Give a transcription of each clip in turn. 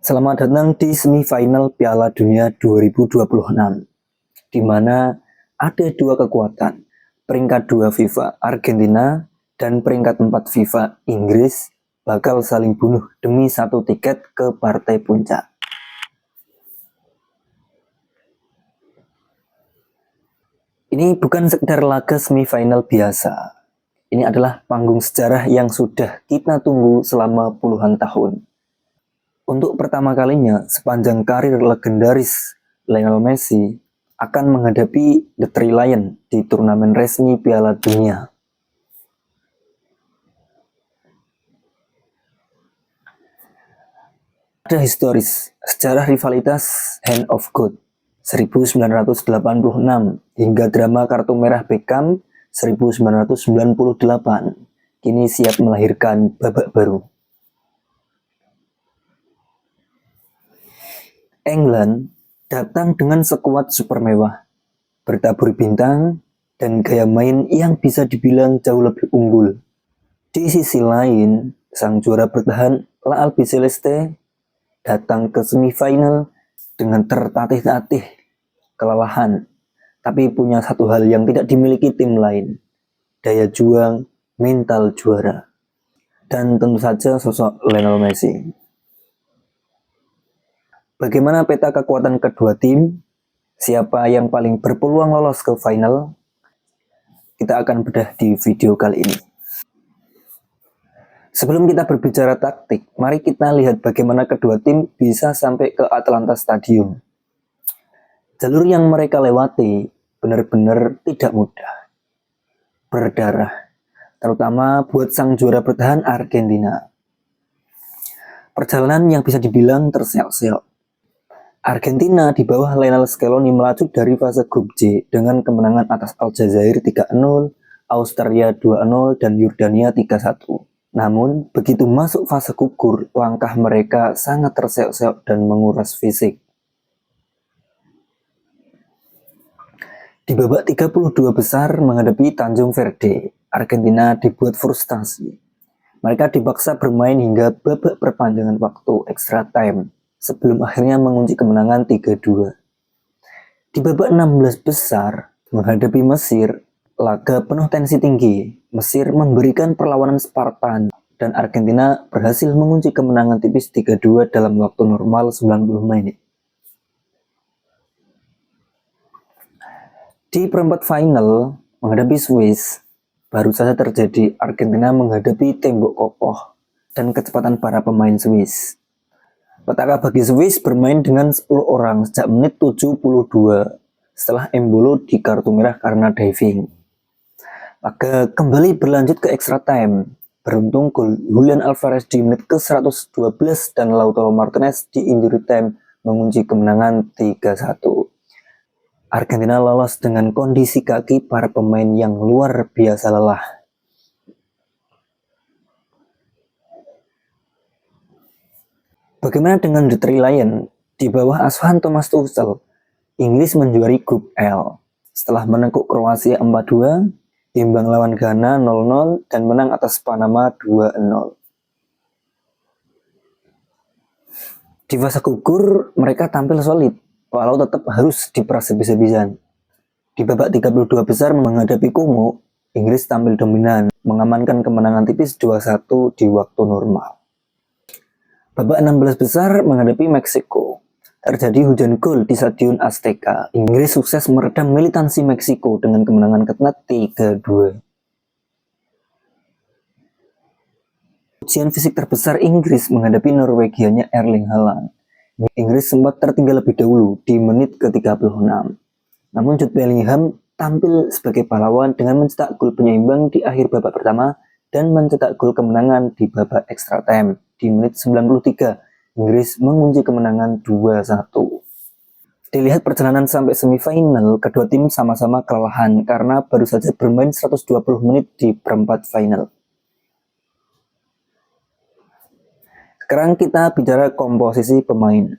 Selamat datang di semifinal Piala Dunia 2026, di mana ada dua kekuatan, peringkat 2 FIFA Argentina dan peringkat 4 FIFA Inggris bakal saling bunuh demi satu tiket ke partai puncak. Ini bukan sekedar laga semifinal biasa. Ini adalah panggung sejarah yang sudah kita tunggu selama puluhan tahun. Untuk pertama kalinya sepanjang karir legendaris Lionel Messi akan menghadapi The Three Lions di turnamen resmi Piala Dunia. Ada historis sejarah rivalitas Hand of God 1986 hingga drama kartu merah Beckham 1998 kini siap melahirkan babak baru. England datang dengan skuad super mewah, bertabur bintang, dan gaya main yang bisa dibilang jauh lebih unggul. Di sisi lain, sang juara bertahan La Albiceleste datang ke semifinal dengan tertatih-tatih kelelahan, tapi punya satu hal yang tidak dimiliki tim lain, daya juang, mental juara, dan tentu saja sosok Lionel Messi. Bagaimana peta kekuatan kedua tim? Siapa yang paling berpeluang lolos ke final? Kita akan bedah di video kali ini. Sebelum kita berbicara taktik, mari kita lihat bagaimana kedua tim bisa sampai ke Atlanta Stadium. Jalur yang mereka lewati benar-benar tidak mudah, berdarah, terutama buat sang juara bertahan Argentina. Perjalanan yang bisa dibilang terseok-seok. Argentina di bawah Lionel Scaloni melaju dari fase grup J dengan kemenangan atas Aljazair 3-0, Austria 2-0, dan Yordania 3-1. Namun, begitu masuk fase gugur, langkah mereka sangat terseok-seok dan menguras fisik. Di babak 32 besar menghadapi Tanjung Verde, Argentina dibuat frustasi. Mereka dipaksa bermain hingga babak perpanjangan waktu extra time, sebelum akhirnya mengunci kemenangan 3-2. Di babak 16 besar menghadapi Mesir, laga penuh tensi tinggi. Mesir memberikan perlawanan Spartan dan Argentina berhasil mengunci kemenangan tipis 3-2 dalam waktu normal 90 menit. Di perempat final menghadapi Swiss, baru saja terjadi Argentina menghadapi tembok kokoh dan kecepatan para pemain Swiss. Petaka bagi Swiss bermain dengan 10 orang sejak menit 72 setelah Embolo di kartu merah karena diving. Laga kembali berlanjut ke extra time. Beruntung gol Julian Alvarez di menit ke-112 dan Lautaro Martinez di injury time mengunci kemenangan 3-1. Argentina lolos dengan kondisi kaki para pemain yang luar biasa lelah. Bagaimana dengan The Three Lions? Di bawah asuhan Thomas Tuchel, Inggris menjuari grup L setelah menekuk Kroasia 4-2, imbang lawan Ghana 0-0, dan menang atas Panama 2-0. Di fase gugur, mereka tampil solid, walau tetap harus diperas habis-habisan. Di babak 32 besar menghadapi Kongo, Inggris tampil dominan, mengamankan kemenangan tipis 2-1 di waktu normal. Babak 16 besar menghadapi Meksiko. Terjadi hujan gol di Stadion Azteca. Inggris sukses meredam militansi Meksiko dengan kemenangan ketat 3-2. Ujian fisik terbesar Inggris menghadapi Norwegianya Erling Haaland. Inggris sempat tertinggal lebih dahulu di menit ke-36. Namun Jude Bellingham tampil sebagai pahlawan dengan mencetak gol penyeimbang di akhir babak pertama dan mencetak gol kemenangan di babak extra time. Di menit 93, Inggris mengunci kemenangan 2-1. Dilihat perjalanan sampai semifinal, kedua tim sama-sama kelelahan karena baru saja bermain 120 menit di perempat final. Sekarang kita bicara komposisi pemain.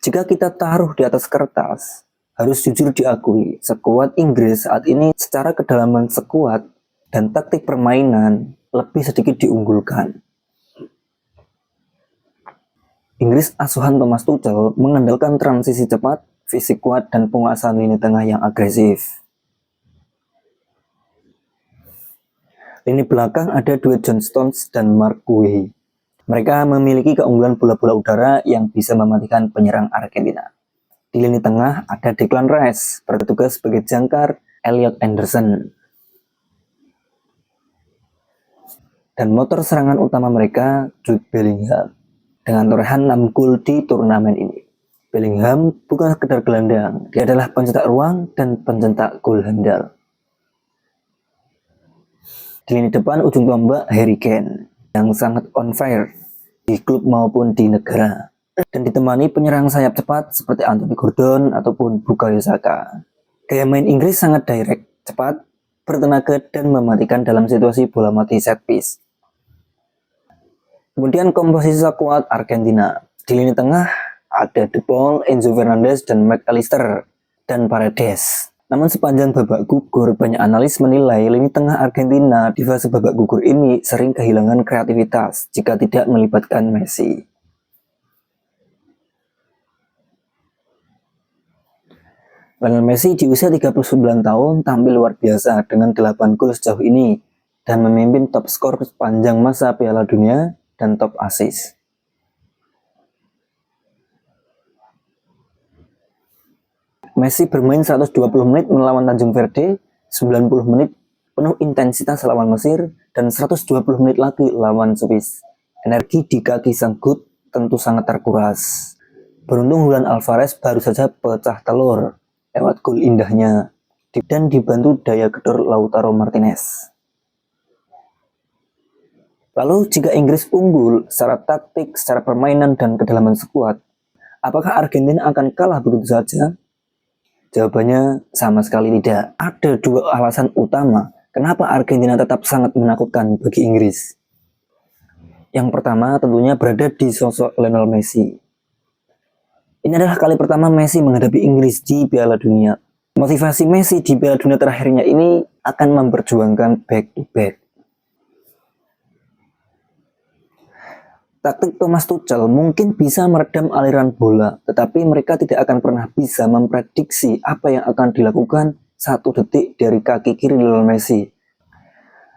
Jika kita taruh di atas kertas, harus jujur diakui, skuad Inggris saat ini secara kedalaman skuad dan taktik permainan lebih sedikit diunggulkan. Inggris asuhan Thomas Tuchel mengandalkan transisi cepat, fisik kuat, dan penguasaan lini tengah yang agresif. Lini belakang ada duet John Stones dan Mark Guehi. Mereka memiliki keunggulan bola-bola udara yang bisa mematikan penyerang Argentina. Di lini tengah ada Declan Rice, bertugas sebagai jangkar Elliot Anderson. Dan motor serangan utama mereka, Jude Bellingham, dengan torehan 6 gol di turnamen ini. Bellingham bukan sekedar gelandang, dia adalah pencetak ruang dan pencetak gol handal. Di lini depan ujung tombak Harry Kane yang sangat on fire di klub maupun di negara, dan ditemani penyerang sayap cepat seperti Anthony Gordon ataupun Bukayo Saka. Gaya main Inggris sangat direct, cepat, bertenaga, dan mematikan dalam situasi bola mati set piece. Kemudian komposisi skuad Argentina. Di lini tengah ada De Paul, Enzo Fernandez, dan McAllister, dan Paredes. Namun sepanjang babak gugur, banyak analis menilai lini tengah Argentina di fase babak gugur ini sering kehilangan kreativitas jika tidak melibatkan Messi. Lionel Messi di usia 39 tahun tampil luar biasa dengan 8 gol sejauh ini dan memimpin top skor sepanjang masa Piala Dunia dan top assist. Messi bermain 120 menit melawan Tanjung Verde, 90 menit penuh intensitas lawan Mesir, dan 120 menit lagi lawan Swiss. Energi di kaki sang GOAT tentu sangat terkuras. Beruntung Julian Alvarez baru saja pecah telur lewat gol indahnya dan dibantu daya gedor Lautaro Martinez. Lalu jika Inggris unggul secara taktik, secara permainan, dan kedalaman skuad, apakah Argentina akan kalah begitu saja? Jawabannya sama sekali tidak. Ada dua alasan utama kenapa Argentina tetap sangat menakutkan bagi Inggris. Yang pertama tentunya berada di sosok Lionel Messi. Ini adalah kali pertama Messi menghadapi Inggris di Piala Dunia. Motivasi Messi di Piala Dunia terakhirnya ini akan memperjuangkan back to back. Taktik Thomas Tuchel mungkin bisa meredam aliran bola, tetapi mereka tidak akan pernah bisa memprediksi apa yang akan dilakukan 1 detik dari kaki kiri Lionel Messi.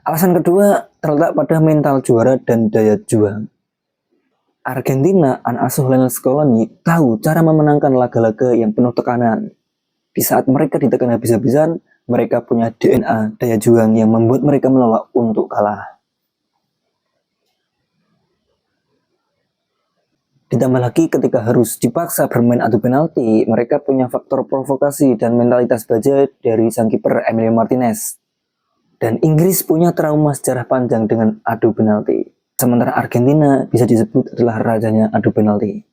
Alasan kedua terletak pada mental juara dan daya juang. Argentina, anak asuh Lionel Scaloni, tahu cara memenangkan laga-laga yang penuh tekanan. Di saat mereka ditekan habis-habisan, mereka punya DNA daya juang yang membuat mereka menolak untuk kalah. Ditambah lagi ketika harus dipaksa bermain adu penalti, mereka punya faktor provokasi dan mentalitas baja dari sang kiper Emiliano Martinez. Dan Inggris punya trauma sejarah panjang dengan adu penalti. Sementara Argentina bisa disebut adalah rajanya adu penalti.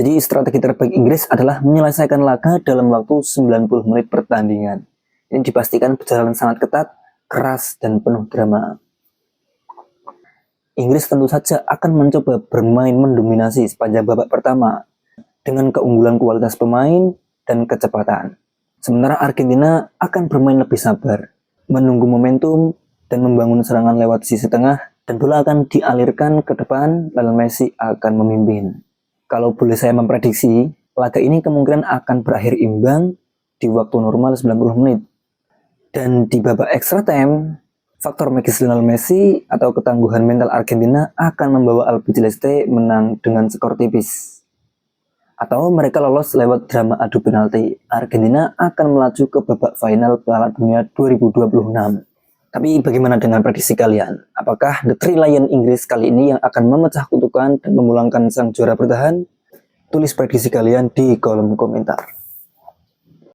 Jadi strategi terbaik Inggris adalah menyelesaikan laga dalam waktu 90 menit pertandingan. Ini dipastikan berjalan sangat ketat, keras, dan penuh drama. Inggris tentu saja akan mencoba bermain mendominasi sepanjang babak pertama dengan keunggulan kualitas pemain dan kecepatan. Sementara Argentina akan bermain lebih sabar, menunggu momentum dan membangun serangan lewat sisi tengah, dan bola akan dialirkan ke depan, lalu Messi akan memimpin. Kalau boleh saya memprediksi, laga ini kemungkinan akan berakhir imbang di waktu normal 90 menit. Dan di babak extra time, faktor magis Lionel Messi atau ketangguhan mental Argentina akan membawa Albiceleste menang dengan skor tipis. Atau mereka lolos lewat drama adu penalti. Argentina akan melaju ke babak final Piala Dunia 2026. Tapi bagaimana dengan prediksi kalian? Apakah The Three Lion Inggris kali ini yang akan memecah kutukan dan memulangkan sang juara bertahan? Tulis prediksi kalian di kolom komentar.